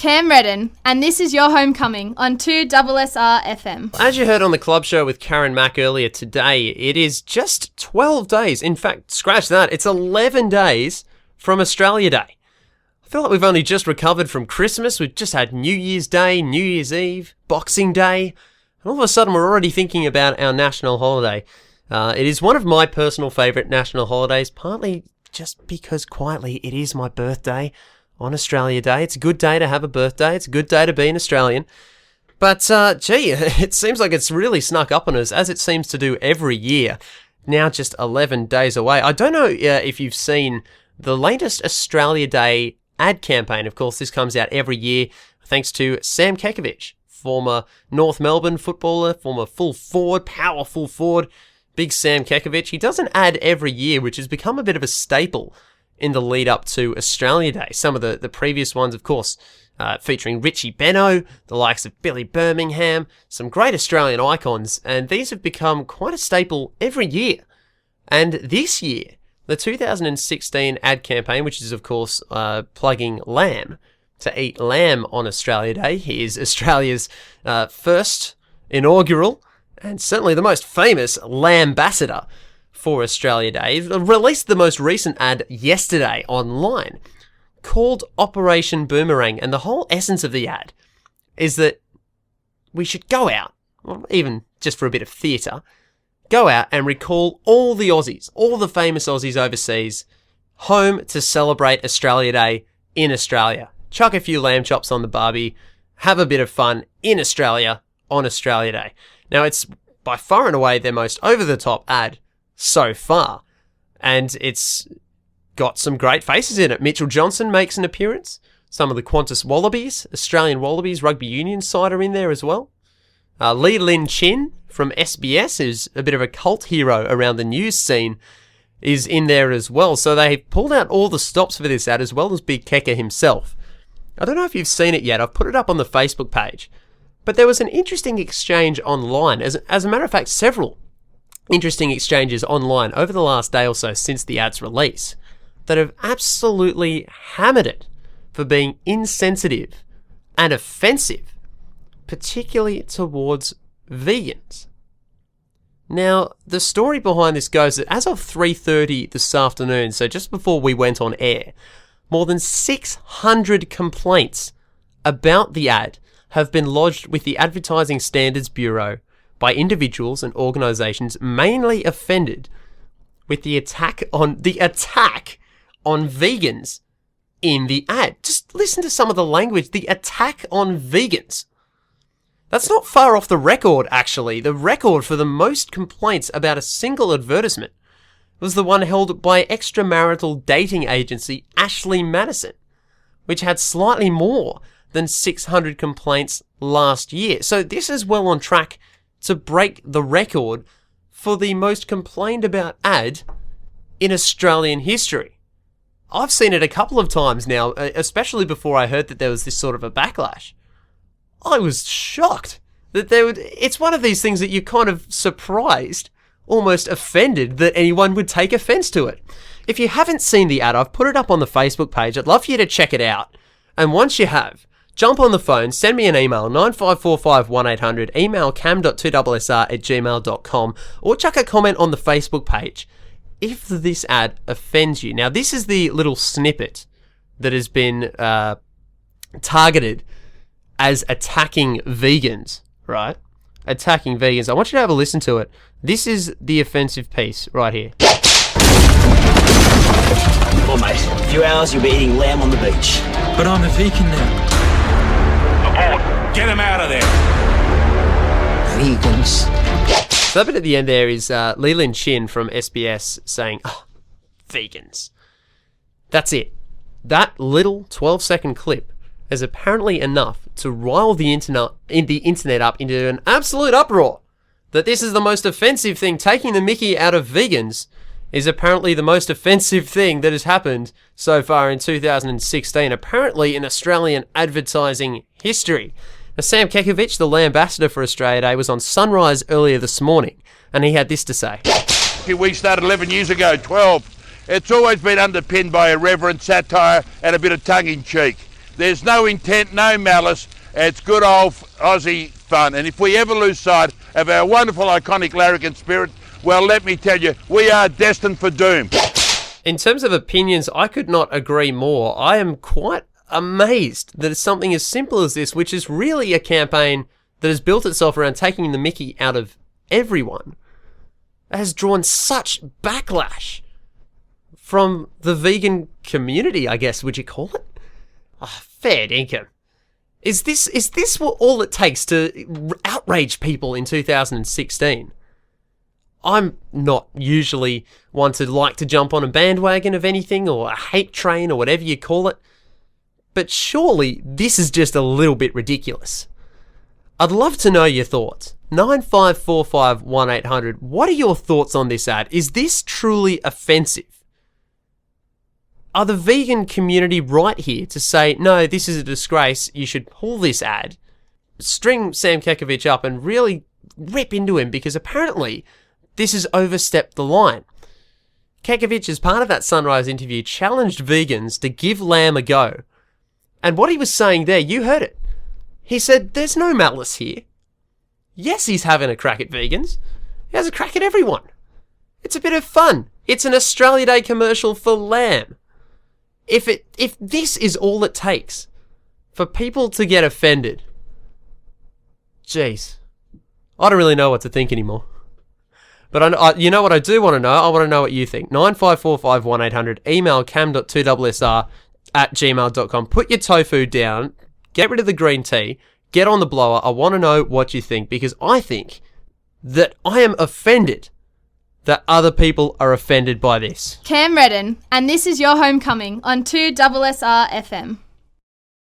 Cam Redden, and this is your homecoming on 2SSR FM. As you heard on the club show with Karen Mack earlier today, it is just 12 days. In fact, scratch that, it's 11 days from Australia Day. I feel like we've only just recovered from Christmas. We've just had New Year's Day, New Year's Eve, Boxing Day, and all of a sudden we're already thinking about our national holiday. It is one of my personal favourite national holidays, partly just because quietly it is my birthday on Australia Day. It's a good day to have a birthday. It's a good day to be an Australian. But, it seems like it's really snuck up on us, as it seems to do every year. Now just 11 days away. I don't know if you've seen the latest Australia Day ad campaign. Of course, this comes out every year thanks to Sam Kekovich, former North Melbourne footballer, former full forward, powerful forward, big Sam Kekovich. He does an ad every year, which has become a bit of a staple in the lead up to Australia Day. Some of the previous ones, of course, featuring Richie Benaud, the likes of Billy Birmingham, some great Australian icons, and these have become quite a staple every year. And this year, the 2016 ad campaign, which is, of course, plugging lamb, to eat lamb on Australia Day, is Australia's first inaugural, and certainly the most famous, Lambassador for Australia Day, released the most recent ad yesterday online, called Operation Boomerang, and the whole essence of the ad is that we should go out, or even just for a bit of theatre, go out and recall all the Aussies, all the famous Aussies overseas, home to celebrate Australia Day in Australia. Chuck a few lamb chops on the barbie, have a bit of fun in Australia on Australia Day. Now, it's by far and away their most over-the-top ad so far, and it's got some great faces in it. Mitchell Johnson makes an appearance. Some of the Qantas Wallabies, Australian Wallabies rugby union side, are in there as well. Lee Lin Chin from SBS, who's a bit of a cult hero around the news scene, is in there as well. So they've pulled out all the stops for this ad, as well as Big Keka himself. I don't know if you've seen it yet. I've put it up on the Facebook page. But there was an interesting exchange online. As a matter of fact, several interesting exchanges online over the last day or so since the ad's release that have absolutely hammered it for being insensitive and offensive, particularly towards vegans. Now, the story behind this goes that as of 3:30 this afternoon, so just before we went on air, more than 600 complaints about the ad have been lodged with the Advertising Standards Bureau by individuals and organisations mainly offended with the attack on vegans in the ad. Just listen to some of the language. The attack on vegans. That's not far off the record, actually. The record for the most complaints about a single advertisement was the one held by extramarital dating agency Ashley Madison, which had slightly more than 600 complaints last year. So this is well on track to break the record for the most complained about ad in Australian history. I've seen it a couple of times now, especially before I heard that there was this sort of a backlash. I was shocked that it's one of these things that you're kind of surprised, almost offended that anyone would take offence to it. If you haven't seen the ad, I've put it up on the Facebook page. I'd love for you to check it out. And once you have, jump on the phone, send me an email, 9545 1800, email cam.2ssr@gmail.com, or chuck a comment on the Facebook page if this ad offends you. Now, this is the little snippet that has been targeted as attacking vegans, right? Attacking vegans. I want you to have a listen to it. This is the offensive piece right here. Well, mate, in a few hours you'll be eating lamb on the beach. But I'm a vegan now. Abort! Get him out of there! Vegans. So that bit at the end there is Leland Chin from SBS saying, "Oh, vegans." That's it. That little 12-second clip is apparently enough to rile the internet up into an absolute uproar. That this is the most offensive thing. Taking the mickey out of vegans is apparently the most offensive thing that has happened so far in 2016, apparently in Australian advertising history. Now, Sam Kekovich, the Lambassador for Australia Day, was on Sunrise earlier this morning, and he had this to say. We started 11 years ago, 12. It's always been underpinned by irreverent satire and a bit of tongue-in-cheek. There's no intent, no malice. It's good old Aussie fun. And if we ever lose sight of our wonderful, iconic larrikin spirit, well, let me tell you, we are destined for doom. In terms of opinions, I could not agree more. I am quite amazed that it's something as simple as this, which is really a campaign that has built itself around taking the mickey out of everyone, has drawn such backlash from the vegan community, I guess, would you call it? Oh, fair dinkum. Is this what all it takes to outrage people in 2016? I'm not usually one to like to jump on a bandwagon of anything or a hate train or whatever you call it, but surely this is just a little bit ridiculous. I'd love to know your thoughts. 9545 1800. What are your thoughts on this ad? Is this truly offensive? Are the vegan community right here to say, no, this is a disgrace, you should pull this ad, string Sam Kekovich up and really rip into him because apparently this has overstepped the line? Kekovich, as part of that Sunrise interview, challenged vegans to give lamb a go. And what he was saying there, you heard it. He said, there's no malice here. Yes, he's having a crack at vegans. He has a crack at everyone. It's a bit of fun. It's an Australia Day commercial for lamb. If this is all it takes for people to get offended, jeez, I don't really know what to think anymore. But you know what I do want to know? I want to know what you think. 9545 1800. Email cam.2ssr@gmail.com. Put your tofu down. Get rid of the green tea. Get on the blower. I want to know what you think because I think that I am offended that other people are offended by this. Cam Redden, and this is your homecoming on 2SSR FM.